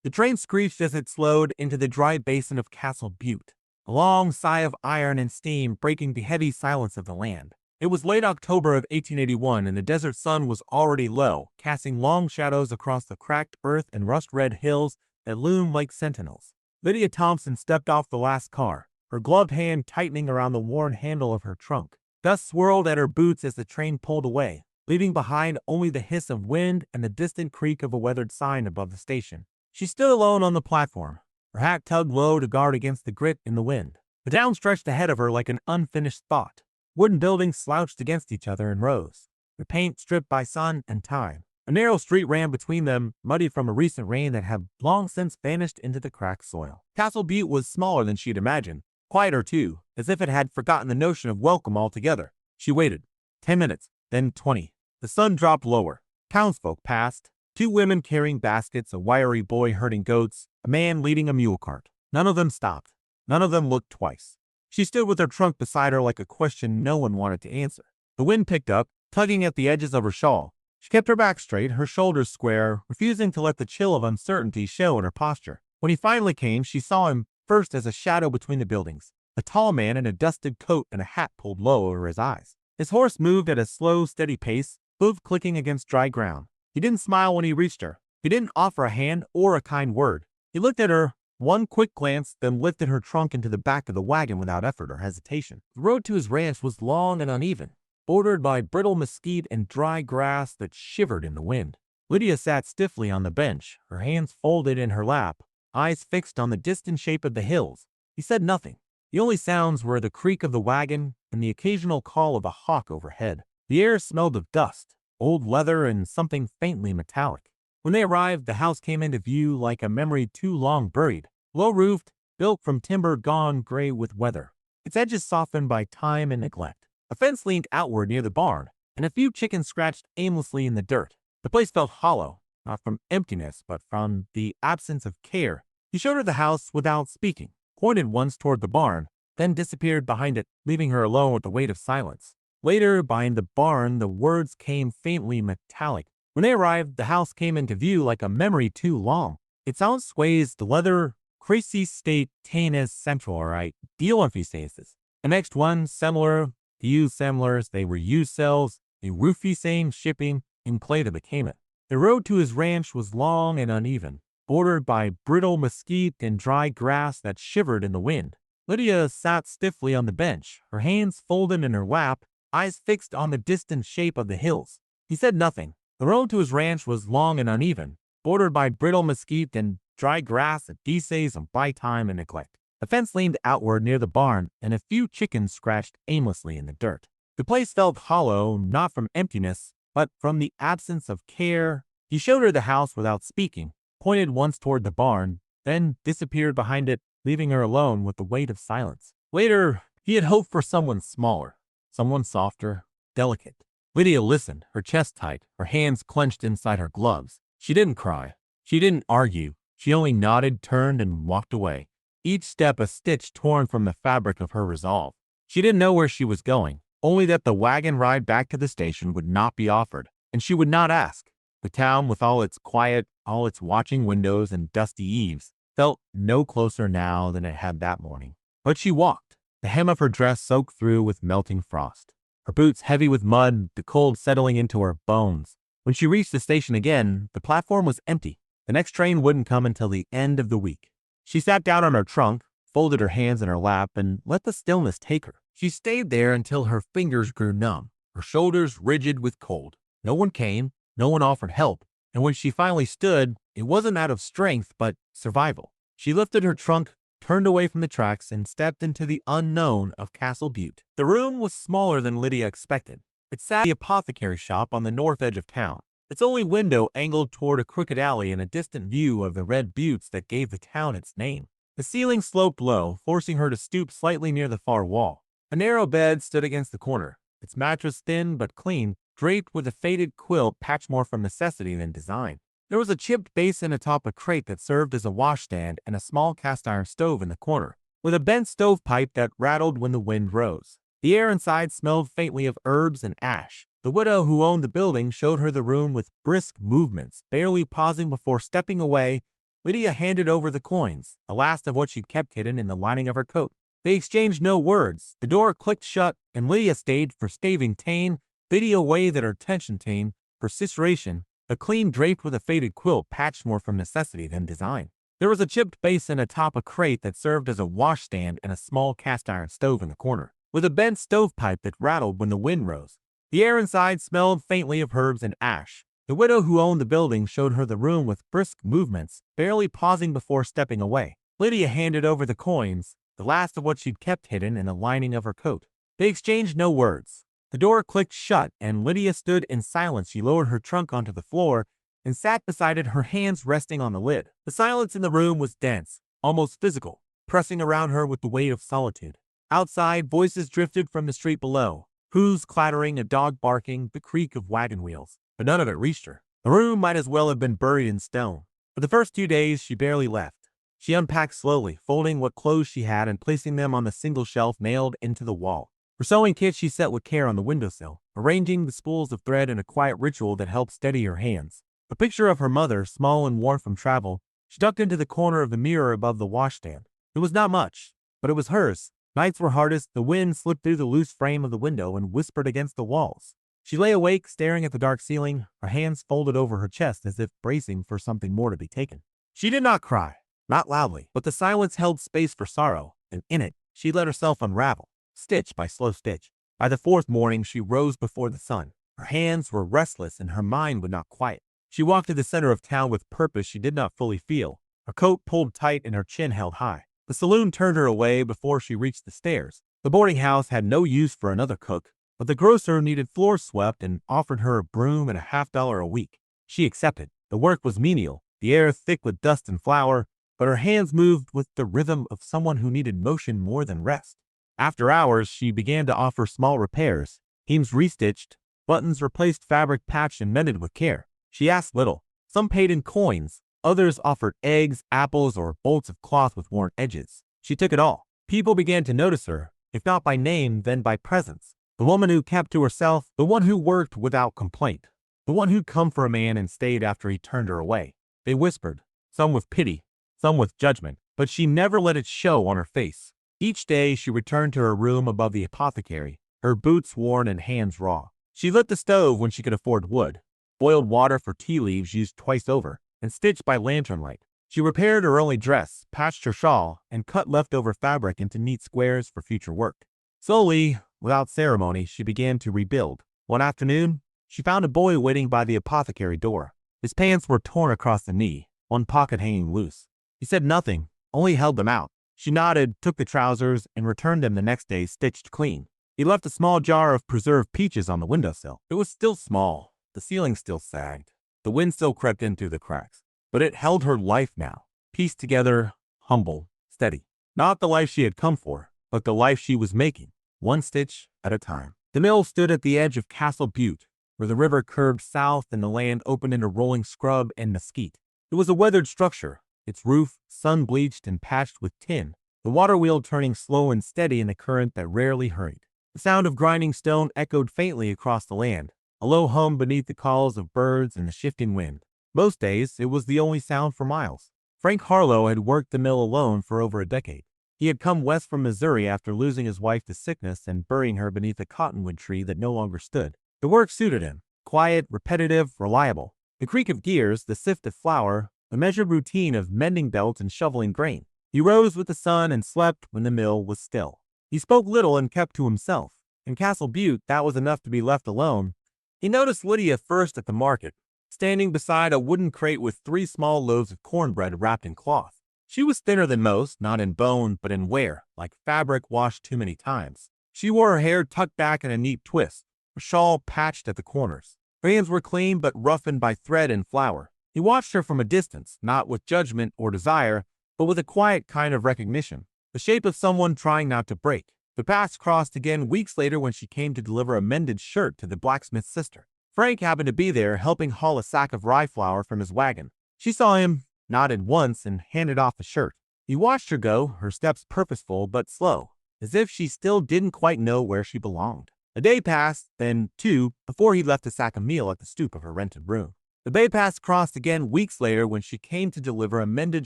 The train screeched as it slowed into the dry basin of Castle Butte, a long sigh of iron and steam breaking the heavy silence of the land. It was late October of 1881, and the desert sun was already low, casting long shadows across the cracked earth and rust-red hills that loomed like sentinels. Lydia Thompson stepped off the last car, her gloved hand tightening around the worn handle of her trunk. Dust swirled at her boots as the train pulled away, leaving behind only the hiss of wind and the distant creak of a weathered sign above the station. She stood alone on the platform, her hat tugged low to guard against the grit in the wind. The town stretched ahead of her like an unfinished thought. Wooden buildings slouched against each other in rows, their paint stripped by sun and time. A narrow street ran between them, muddy from a recent rain that had long since vanished into the cracked soil. Castle Butte was smaller than she'd imagined, quieter too, as if it had forgotten the notion of welcome altogether. She waited. 10 minutes, then 20. The sun dropped lower. Townsfolk passed. 2 women carrying baskets, a wiry boy herding goats, a man leading a mule cart. None of them stopped. None of them looked twice. She stood with her trunk beside her like a question no one wanted to answer. The wind picked up, tugging at the edges of her shawl. She kept her back straight, her shoulders square, refusing to let the chill of uncertainty show in her posture. When he finally came, she saw him first as a shadow between the buildings, a tall man in a dusted coat and a hat pulled low over his eyes. His horse moved at a slow, steady pace, hooves clicking against dry ground. He didn't smile when he reached her. He didn't offer a hand or a kind word. He looked at her one quick glance, then lifted her trunk into the back of the wagon without effort or hesitation. The road to his ranch was long and uneven, bordered by brittle mesquite and dry grass that shivered in the wind. Lydia sat stiffly on the bench, her hands folded in her lap, eyes fixed on the distant shape of the hills. He said nothing. The only sounds were the creak of the wagon and the occasional call of a hawk overhead. The air smelled of dust, old leather, and something faintly metallic. When they arrived, the house came into view like a memory too long buried. Low-roofed, built from timber gone gray with weather, its edges softened by time and neglect. A fence leaned outward near the barn, and a few chickens scratched aimlessly in the dirt. The place felt hollow, not from emptiness, but from the absence of care. He showed her the house without speaking, pointed once toward the barn, then disappeared behind it, leaving her alone with the weight of silence. Later, behind the barn, the words came faintly metallic. When they arrived, the house came into view like a memory too long. Its own sways, the leather, crazy state, tienes central, right? Deal on faces. The next one, similar, the used semblers, they were used cells, the roofy same shipping, in clay that became it. The road to his ranch was long and uneven, bordered by brittle mesquite and dry grass that shivered in the wind. Lydia sat stiffly on the bench, her hands folded in her lap, eyes fixed on the distant shape of the hills. He said nothing. The road to his ranch was long and uneven, bordered by brittle mesquite and dry grass that decays by time and neglect. A fence leaned outward near the barn, and a few chickens scratched aimlessly in the dirt. The place felt hollow, not from emptiness, but from the absence of care. He showed her the house without speaking, pointed once toward the barn, then disappeared behind it, leaving her alone with the weight of silence. Later, he had hoped for someone smaller, someone softer, delicate. Lydia listened, her chest tight, her hands clenched inside her gloves. She didn't cry. She didn't argue. She only nodded, turned, and walked away, each step a stitch torn from the fabric of her resolve. She didn't know where she was going, only that the wagon ride back to the station would not be offered, and she would not ask. The town, with all its quiet, all its watching windows and dusty eaves, felt no closer now than it had that morning. But she walked, the hem of her dress soaked through with melting frost, her boots heavy with mud, the cold settling into her bones. When she reached the station again, the platform was empty. The next train wouldn't come until the end of the week. She sat down on her trunk, folded her hands in her lap, and let the stillness take her. She stayed there until her fingers grew numb, her shoulders rigid with cold. No one came, no one offered help, and when she finally stood, it wasn't out of strength, but survival. She lifted her trunk, turned away from the tracks, and stepped into the unknown of Castle Butte. The room was smaller than Lydia expected. It sat in the apothecary shop on the north edge of town, its only window angled toward a crooked alley and a distant view of the red buttes that gave the town its name. The ceiling sloped low, forcing her to stoop slightly near the far wall. A narrow bed stood against the corner, its mattress thin but clean, draped with a faded quilt patched more from necessity than design. There was a chipped basin atop a crate that served as a washstand and a small cast-iron stove in the corner, with a bent stovepipe that rattled when the wind rose. The air inside smelled faintly of herbs and ash. The widow who owned the building showed her the room with brisk movements, barely pausing before stepping away Lydia handed over the coins, the last of what she'd kept hidden in the lining of her coat. They exchanged no words. The door clicked shut, and Lydia stayed for staving tane, Lydia waved at her tension tane, for ciceration, a clean draped with a faded quilt patched more from necessity than design. There was a chipped basin atop a crate that served as a washstand and a small cast-iron stove in the corner, with a bent stovepipe that rattled when the wind rose. The air inside smelled faintly of herbs and ash. The widow who owned the building showed her the room with brisk movements, barely pausing before stepping away. Lydia handed over the coins, the last of what she'd kept hidden in the lining of her coat. They exchanged no words. The door clicked shut, and Lydia stood in silence. She lowered her trunk onto the floor and sat beside it, her hands resting on the lid. The silence in the room was dense, almost physical, pressing around her with the weight of solitude. Outside, voices drifted from the street below. Hooves clattering, a dog barking, the creak of wagon wheels. But none of it reached her. The room might as well have been buried in stone. For the first 2 days, she barely left. She unpacked slowly, folding what clothes she had and placing them on the single shelf nailed into the wall. Her sewing kit she set with care on the windowsill, arranging the spools of thread in a quiet ritual that helped steady her hands. A picture of her mother, small and worn from travel, she tucked into the corner of the mirror above the washstand. It was not much, but it was hers. Nights were hardest. The wind slipped through the loose frame of the window and whispered against the walls. She lay awake, staring at the dark ceiling, her hands folded over her chest as if bracing for something more to be taken. She did not cry, not loudly, but the silence held space for sorrow, and in it, she let herself unravel, stitch by slow stitch. By the fourth morning, she rose before the sun. Her hands were restless and her mind would not quiet. She walked to the center of town with purpose she did not fully feel, her coat pulled tight and her chin held high. The saloon turned her away before she reached the stairs. The boarding house had no use for another cook, but the grocer needed floors swept and offered her a broom and a $50 a week. She accepted. The work was menial, the air thick with dust and flour, but her hands moved with the rhythm of someone who needed motion more than rest. After hours, she began to offer small repairs, hems restitched, buttons replaced, fabric patched and mended with care. She asked little. Some paid in coins, others offered eggs, apples, or bolts of cloth with worn edges. She took it all. People began to notice her, if not by name, then by presence. The woman who kept to herself, the one who worked without complaint, the one who'd come for a man and stayed after he turned her away. They whispered, some with pity, some with judgment, but she never let it show on her face. Each day she returned to her room above the apothecary, her boots worn and hands raw. She lit the stove when she could afford wood, boiled water for tea leaves used twice over, and stitched by lantern light. She repaired her only dress, patched her shawl, and cut leftover fabric into neat squares for future work. Slowly, without ceremony, she began to rebuild. One afternoon, she found a boy waiting by the apothecary door. His pants were torn across the knee, one pocket hanging loose. He said nothing, only held them out. She nodded, took the trousers, and returned them the next day stitched clean. He left a small jar of preserved peaches on the windowsill. It was still small. The ceiling still sagged. The wind still crept in through the cracks. But it held her life now, pieced together, humble, steady. Not the life she had come for, but the life she was making, one stitch at a time. The mill stood at the edge of Castle Butte, where the river curved south and the land opened into rolling scrub and mesquite. It was a weathered structure, its roof sun-bleached and patched with tin, the water wheel turning slow and steady in a current that rarely hurried. The sound of grinding stone echoed faintly across the land, a low hum beneath the calls of birds and the shifting wind. Most days, it was the only sound for miles. Frank Harlow had worked the mill alone for over a decade. He had come west from Missouri after losing his wife to sickness and burying her beneath a cottonwood tree that no longer stood. The work suited him. Quiet, repetitive, reliable. The creak of gears, the sift of flour, the measured routine of mending belts and shoveling grain. He rose with the sun and slept when the mill was still. He spoke little and kept to himself. In Castle Butte, that was enough to be left alone. He noticed Lydia first at the market, standing beside a wooden crate with 3 small loaves of cornbread wrapped in cloth. She was thinner than most, not in bone, but in wear, like fabric washed too many times. She wore her hair tucked back in a neat twist, her shawl patched at the corners. Her hands were clean but roughened by thread and flour. He watched her from a distance, not with judgment or desire, but with a quiet kind of recognition, the shape of someone trying not to break. The paths crossed again weeks later when she came to deliver a mended shirt to the blacksmith's sister. Frank happened to be there, helping haul a sack of rye flour from his wagon. She saw him, nodded once, and handed off the shirt. He watched her go, her steps purposeful but slow, as if she still didn't quite know where she belonged. A day passed, then 2, before he left a sack of meal at the stoop of her rented room. The bay paths crossed again weeks later when she came to deliver a mended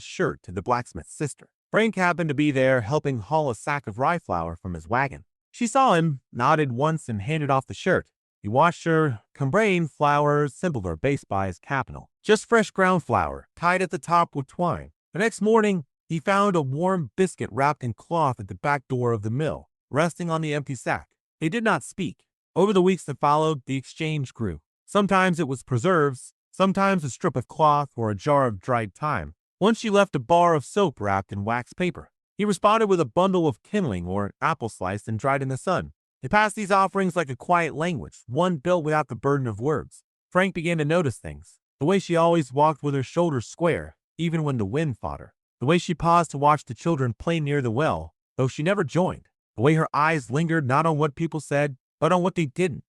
shirt to the blacksmith's sister. Frank happened to be there helping haul a sack of rye flour from his wagon. She saw him, nodded once, and handed off the shirt. He watched her, combrain flour simpler based by his capital. Just fresh ground flour, tied at the top with twine. The next morning, he found a warm biscuit wrapped in cloth at the back door of the mill, resting on the empty sack. They did not speak. Over the weeks that followed, the exchange grew. Sometimes it was preserves, sometimes a strip of cloth or a jar of dried thyme. Once she left a bar of soap wrapped in wax paper. He responded with a bundle of kindling or an apple sliced and dried in the sun. They passed these offerings like a quiet language, one built without the burden of words. Frank began to notice things. The way she always walked with her shoulders square, even when the wind fought her. The way she paused to watch the children play near the well, though she never joined. The way her eyes lingered not on what people said, but on what they didn't.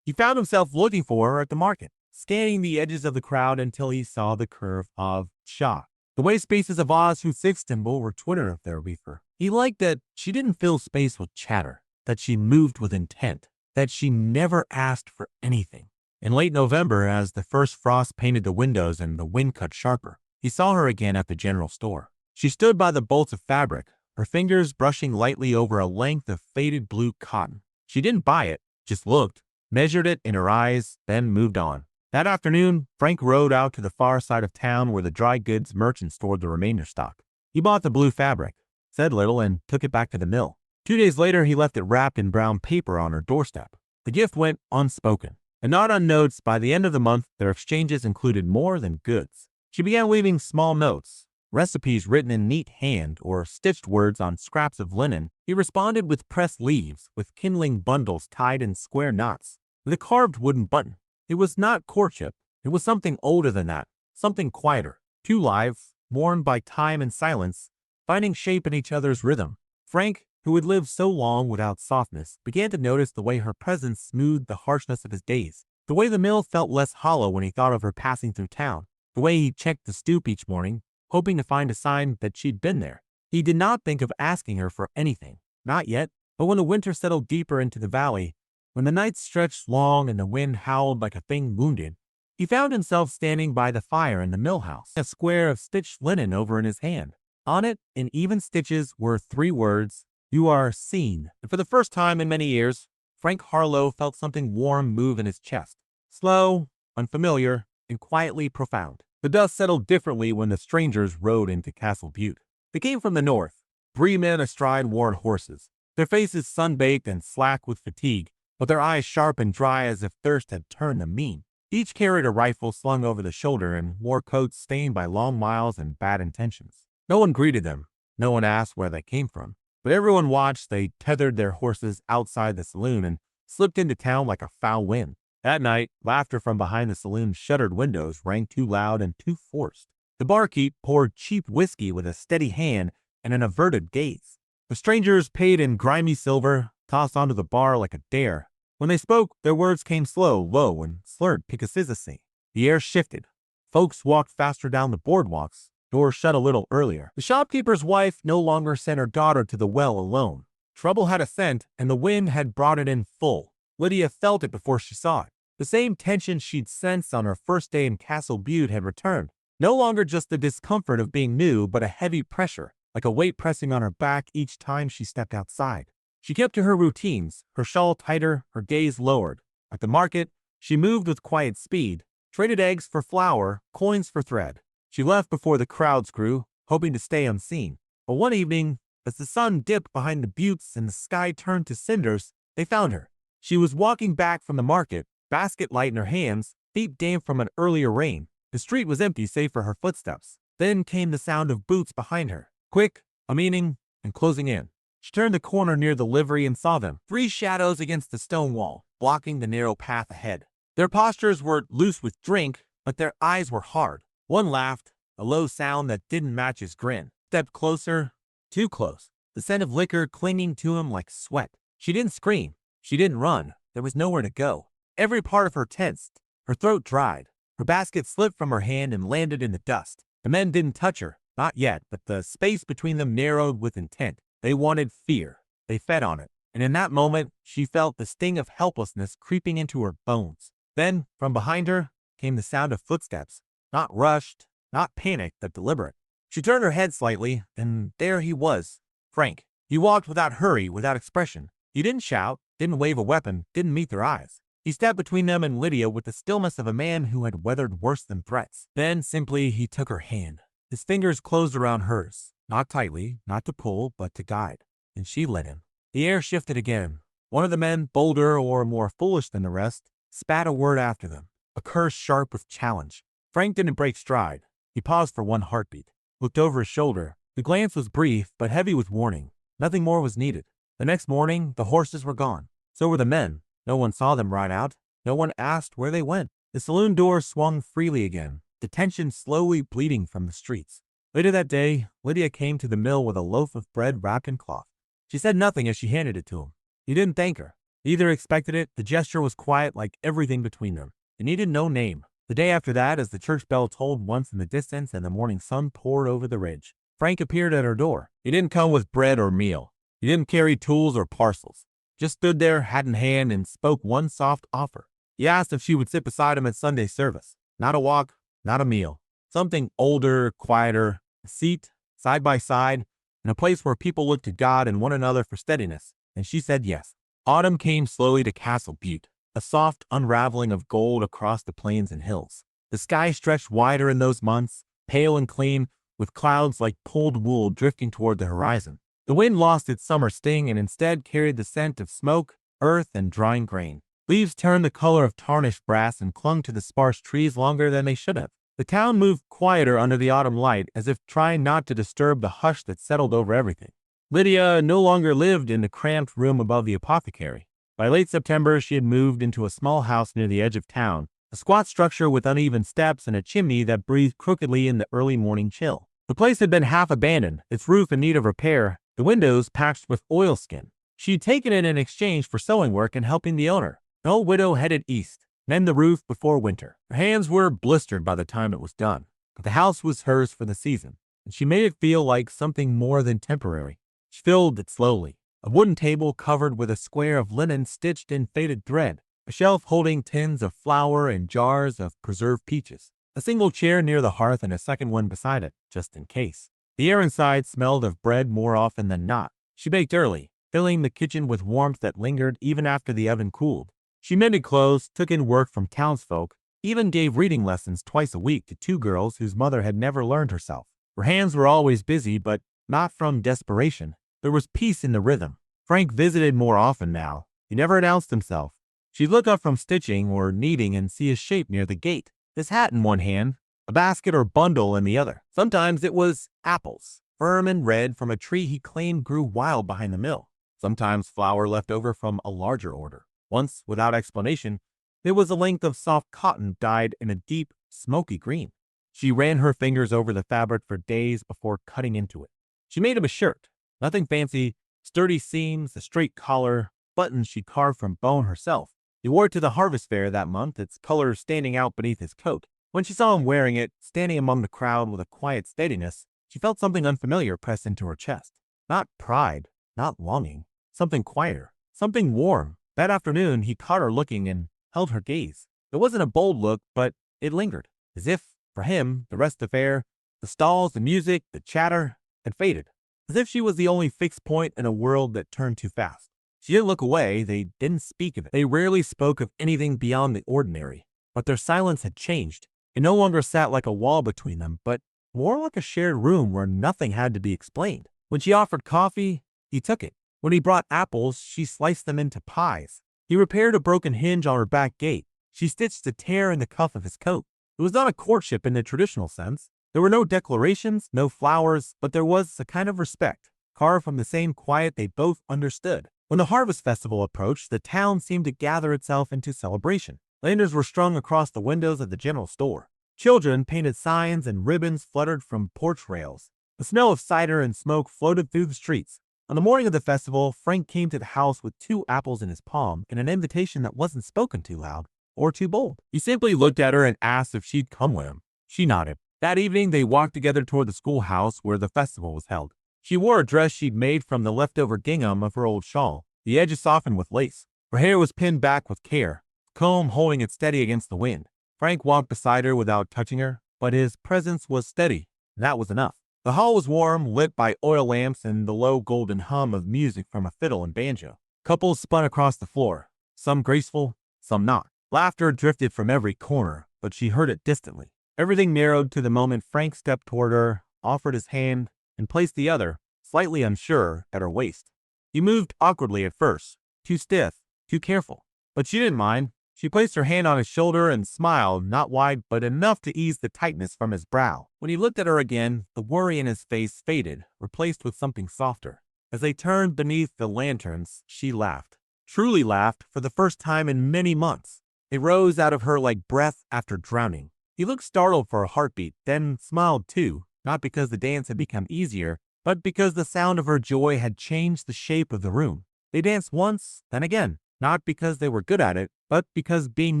He found himself looking for her at the market, scanning the edges of the crowd until he saw the curve of Shaw. The way spaces of Oz whose sixth symbol were Twitter there reefer. He liked that she didn't fill space with chatter, that she moved with intent, that she never asked for anything. In late November, as the first frost painted the windows and the wind cut sharper, he saw her again at the general store. She stood by the bolts of fabric, her fingers brushing lightly over a length of faded blue cotton. She didn't buy it, just looked, measured it in her eyes, then moved on. That afternoon, Frank rode out to the far side of town where the dry goods merchant stored the remainder stock. He bought the blue fabric, said little, and took it back to the mill. 2 days later, he left it wrapped in brown paper on her doorstep. The gift went unspoken, and not unnoticed. By the end of the month, their exchanges included more than goods. She began leaving small notes, recipes written in neat hand or stitched words on scraps of linen. He responded with pressed leaves, with kindling bundles tied in square knots, with a carved wooden button. It was not courtship. It was something older than that, something quieter. Two lives, worn by time and silence, finding shape in each other's rhythm. Frank, who had lived so long without softness, began to notice the way her presence smoothed the harshness of his days, the way the mill felt less hollow when he thought of her passing through town, the way he checked the stoop each morning, hoping to find a sign that she'd been there. He did not think of asking her for anything, not yet, but when the winter settled deeper into the valley, when the nights stretched long and the wind howled like a thing wounded, he found himself standing by the fire in the mill house, a square of stitched linen over in his hand. On it, in even stitches, were 3 words, "You are seen." And for the first time in many years, Frank Harlow felt something warm move in his chest. Slow, unfamiliar, and quietly profound. The dust settled differently when the strangers rode into Castle Butte. They came from the north, 3 men astride worn horses, their faces sun-baked and slack with fatigue, but their eyes sharp and dry as if thirst had turned them mean. Each carried a rifle slung over the shoulder and wore coats stained by long miles and bad intentions. No one greeted them. No one asked where they came from. But everyone watched. They tethered their horses outside the saloon and slipped into town like a foul wind. That night, laughter from behind the saloon's shuttered windows rang too loud and too forced. The barkeep poured cheap whiskey with a steady hand and an averted gaze. The strangers paid in grimy silver, tossed onto the bar like a dare. When they spoke, their words came slow, low, and slurred picasisically. The air shifted. Folks walked faster down the boardwalks. Doors shut a little earlier. The shopkeeper's wife no longer sent her daughter to the well alone. Trouble had a scent, and the wind had brought it in full. Lydia felt it before she saw it. The same tension she'd sensed on her first day in Castle Butte had returned. No longer just the discomfort of being new, but a heavy pressure, like a weight pressing on her back each time she stepped outside. She kept to her routines, her shawl tighter, her gaze lowered. At the market, she moved with quiet speed, traded eggs for flour, coins for thread. She left before the crowds grew, hoping to stay unseen. But one evening, as the sun dipped behind the buttes and the sky turned to cinders, they found her. She was walking back from the market, basket light in her hands, feet damp from an earlier rain. The street was empty save for her footsteps. Then came the sound of boots behind her, quick, a meaning, and closing in. She turned the corner near the livery and saw them, 3 shadows against the stone wall, blocking the narrow path ahead. Their postures were loose with drink, but their eyes were hard. One laughed, a low sound that didn't match his grin. Stepped closer, too close, the scent of liquor clinging to him like sweat. She didn't scream. She didn't run. There was nowhere to go. Every part of her tensed. Her throat dried. Her basket slipped from her hand and landed in the dust. The men didn't touch her, not yet, but the space between them narrowed with intent. They wanted fear. They fed on it. And in that moment, she felt the sting of helplessness creeping into her bones. Then, from behind her, came the sound of footsteps, not rushed, not panicked, but deliberate. She turned her head slightly, and there he was, Frank. He walked without hurry, without expression. He didn't shout, didn't wave a weapon, didn't meet their eyes. He stepped between them and Lydia with the stillness of a man who had weathered worse than threats. Then, simply, he took her hand. His fingers closed around hers, not tightly, not to pull, but to guide. And she let him. The air shifted again. One of the men, bolder or more foolish than the rest, spat a word after them, a curse sharp with challenge. Frank didn't break stride. He paused for one heartbeat, looked over his shoulder. The glance was brief, but heavy with warning. Nothing more was needed. The next morning, the horses were gone. So were the men. No one saw them ride out. No one asked where they went. The saloon door swung freely again, the tension slowly bleeding from the streets. Later that day, Lydia came to the mill with a loaf of bread wrapped in cloth. She said nothing as she handed it to him. He didn't thank her. Neither expected it. The gesture was quiet like everything between them. It needed no name. The day after that, as the church bell tolled once in the distance and the morning sun poured over the ridge, Frank appeared at her door. He didn't come with bread or meal. He didn't carry tools or parcels. Just stood there, hat in hand, and spoke one soft offer. He asked if she would sit beside him at Sunday service. Not a walk, not a meal. Something older, quieter, a seat, side by side, in a place where people looked to God and one another for steadiness. And she said yes. Autumn came slowly to Castle Butte, a soft unraveling of gold across the plains and hills. The sky stretched wider in those months, pale and clean, with clouds like pulled wool drifting toward the horizon. The wind lost its summer sting and instead carried the scent of smoke, earth, and drying grain. Leaves turned the color of tarnished brass and clung to the sparse trees longer than they should have. The town moved quieter under the autumn light, as if trying not to disturb the hush that settled over everything. Lydia no longer lived in the cramped room above the apothecary. By late September, she had moved into a small house near the edge of town, a squat structure with uneven steps and a chimney that breathed crookedly in the early morning chill. The place had been half abandoned, its roof in need of repair, the windows patched with oilskin. She had taken it in exchange for sewing work and helping the owner. The old widow headed east, mend the roof before winter. Her hands were blistered by the time it was done, but the house was hers for the season, and she made it feel like something more than temporary. She filled it slowly. A wooden table covered with a square of linen stitched in faded thread, a shelf holding tins of flour and jars of preserved peaches, a single chair near the hearth and a second one beside it, just in case. The air inside smelled of bread more often than not. She baked early, filling the kitchen with warmth that lingered even after the oven cooled. She mended clothes, took in work from townsfolk, even gave reading lessons twice a week to two girls whose mother had never learned herself. Her hands were always busy, but not from desperation. There was peace in the rhythm. Frank visited more often now. He never announced himself. She'd look up from stitching or kneading and see his shape near the gate, his hat in one hand, a basket or bundle in the other. Sometimes it was apples, firm and red from a tree he claimed grew wild behind the mill. Sometimes flour left over from a larger order. Once, without explanation, there was a length of soft cotton dyed in a deep, smoky green. She ran her fingers over the fabric for days before cutting into it. She made him a shirt. Nothing fancy, sturdy seams, a straight collar, buttons she carved from bone herself. He wore it to the harvest fair that month, its colors standing out beneath his coat. When she saw him wearing it, standing among the crowd with a quiet steadiness, she felt something unfamiliar press into her chest. Not pride, not longing, something quieter, something warm. That afternoon, he caught her looking and held her gaze. It wasn't a bold look, but it lingered, as if, for him, the rest of the fair, the stalls, the music, the chatter, had faded. As if she was the only fixed point in a world that turned too fast. She didn't look away, they didn't speak of it. They rarely spoke of anything beyond the ordinary. But their silence had changed. It no longer sat like a wall between them, but more like a shared room where nothing had to be explained. When she offered coffee, he took it. When he brought apples, she sliced them into pies. He repaired a broken hinge on her back gate. She stitched a tear in the cuff of his coat. It was not a courtship in the traditional sense. There were no declarations, no flowers, but there was a kind of respect, carved from the same quiet they both understood. When the harvest festival approached, the town seemed to gather itself into celebration. Lanterns were strung across the windows of the general store. Children painted signs and ribbons fluttered from porch rails. The smell of cider and smoke floated through the streets. On the morning of the festival, Frank came to the house with 2 apples in his palm and an invitation that wasn't spoken too loud or too bold. He simply looked at her and asked if she'd come with him. She nodded. That evening, they walked together toward the schoolhouse where the festival was held. She wore a dress she'd made from the leftover gingham of her old shawl, the edges softened with lace. Her hair was pinned back with care, comb holding it steady against the wind. Frank walked beside her without touching her, but his presence was steady. That was enough. The hall was warm, lit by oil lamps and the low golden hum of music from a fiddle and banjo. Couples spun across the floor, some graceful, some not. Laughter drifted from every corner, but she heard it distantly. Everything narrowed to the moment Frank stepped toward her, offered his hand, and placed the other, slightly unsure, at her waist. He moved awkwardly at first, too stiff, too careful. But she didn't mind. She placed her hand on his shoulder and smiled, not wide, but enough to ease the tightness from his brow. When he looked at her again, the worry in his face faded, replaced with something softer. As they turned beneath the lanterns, she laughed. Truly laughed for the first time in many months. It rose out of her like breath after drowning. He looked startled for a heartbeat, then smiled too, not because the dance had become easier, but because the sound of her joy had changed the shape of the room. They danced once, then again, not because they were good at it, but because being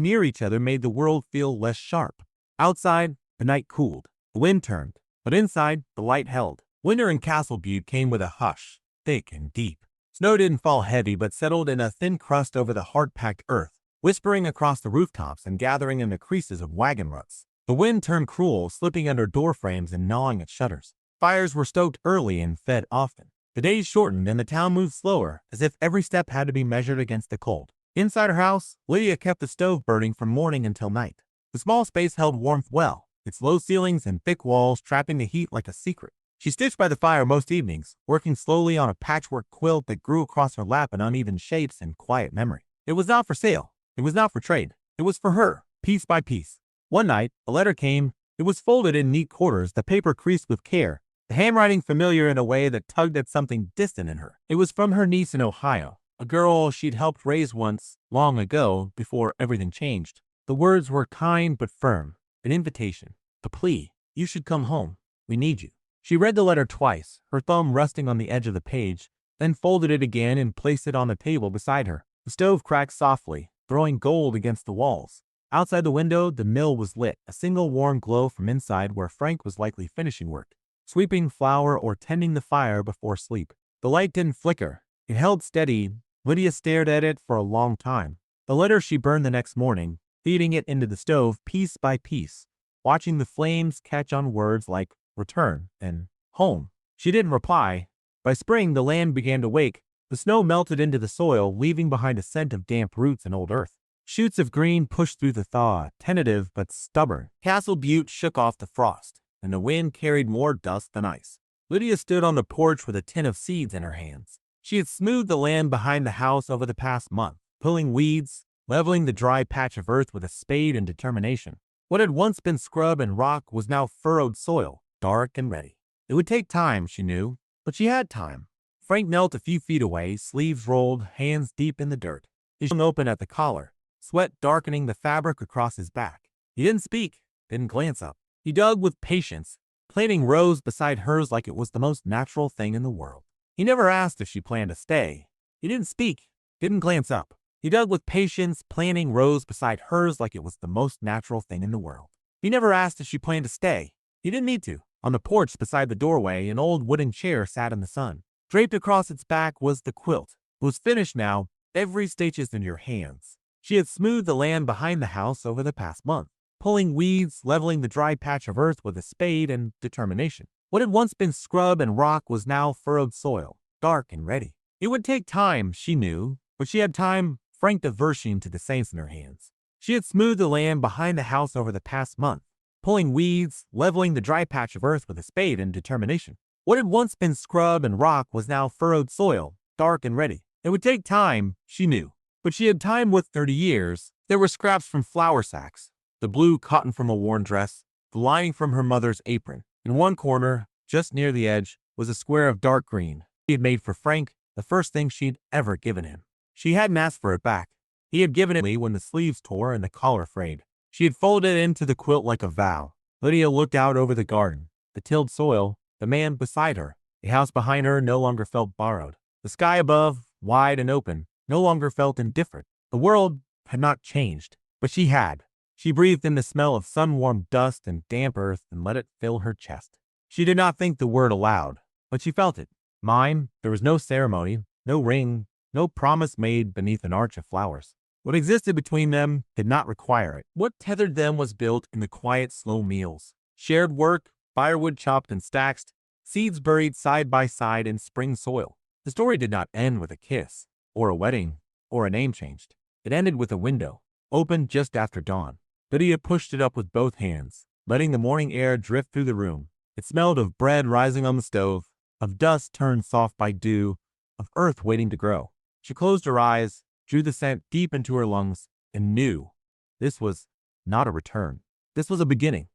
near each other made the world feel less sharp. Outside, the night cooled. The wind turned, but inside, the light held. Winter in Castle Butte came with a hush, thick and deep. Snow didn't fall heavy, but settled in a thin crust over the hard-packed earth, whispering across the rooftops and gathering in the creases of wagon ruts. The wind turned cruel, slipping under door frames and gnawing at shutters. Fires were stoked early and fed often. The days shortened and the town moved slower, as if every step had to be measured against the cold. Inside her house, Lydia kept the stove burning from morning until night. The small space held warmth well, its low ceilings and thick walls trapping the heat like a secret. She stitched by the fire most evenings, working slowly on a patchwork quilt that grew across her lap in uneven shapes and quiet memory. It was not for sale. It was not for trade. It was for her, piece by piece. One night, a letter came. It was folded in neat quarters, the paper creased with care, the handwriting familiar in a way that tugged at something distant in her. It was from her niece in Ohio, a girl she'd helped raise once, long ago, before everything changed. The words were kind but firm, an invitation, a plea. You should come home. We need you. She read the letter twice, her thumb resting on the edge of the page, then folded it again and placed it on the table beside her. The stove cracked softly, throwing gold against the walls. Outside the window, the mill was lit, a single warm glow from inside where Frank was likely finishing work, sweeping flour or tending the fire before sleep. The light didn't flicker. It held steady. Lydia stared at it for a long time. The letter she burned the next morning, feeding it into the stove piece by piece, watching the flames catch on words like return and home. She didn't reply. By spring, the land began to wake. The snow melted into the soil, leaving behind a scent of damp roots and old earth. Shoots of green pushed through the thaw, tentative but stubborn. Castle Butte shook off the frost, and the wind carried more dust than ice. Lydia stood on the porch with a tin of seeds in her hands. She had smoothed the land behind the house over the past month, pulling weeds, leveling the dry patch of earth with a spade and determination. What had once been scrub and rock was now furrowed soil, dark and ready. It would take time, she knew, but she had time. Frank knelt a few feet away, sleeves rolled, hands deep in the dirt. His hung open at the collar, sweat darkening the fabric across his back. He didn't speak, didn't glance up. He dug with patience, planting rows beside hers like it was the most natural thing in the world. He never asked if she planned to stay. He didn't speak, didn't glance up. He dug with patience, planting rows beside hers like it was the most natural thing in the world. He never asked if she planned to stay. He didn't need to. On the porch beside the doorway, an old wooden chair sat in the sun. Draped across its back was the quilt. It was finished now, every stitch is in your hands. She had smoothed the land behind the house over the past month, pulling weeds, leveling the dry patch of earth with a spade and determination. What had once been scrub and rock was now furrowed soil, dark and ready. It would take time, she knew, but she had time. Frank diversion to the saints in her hands. She had smoothed the land behind the house over the past month, pulling weeds, leveling the dry patch of earth with a spade and determination. What had once been scrub and rock was now furrowed soil, dark and ready. It would take time, she knew, but she had time with 30 years. There were scraps from flour sacks, the blue cotton from a worn dress, the lining from her mother's apron. In one corner, just near the edge, was a square of dark green he had made for Frank, the first thing she'd ever given him. She hadn't asked for it back. He had given it when the sleeves tore and the collar frayed. She had folded it into the quilt like a vow. Lydia looked out over the garden, the tilled soil, the man beside her. The house behind her no longer felt borrowed. The sky above, wide and open, no longer felt indifferent. The world had not changed, but she had. She breathed in the smell of sun-warmed dust and damp earth and let it fill her chest. She did not think the word aloud, but she felt it. Mine. There was no ceremony, no ring, no promise made beneath an arch of flowers. What existed between them did not require it. What tethered them was built in the quiet, slow meals. Shared work, firewood chopped and stacked, seeds buried side by side in spring soil. The story did not end with a kiss, or a wedding, or a name changed. It ended with a window, opened just after dawn. Lydia pushed it up with both hands, letting the morning air drift through the room. It smelled of bread rising on the stove, of dust turned soft by dew, of earth waiting to grow. She closed her eyes, drew the scent deep into her lungs, and knew this was not a return. This was a beginning.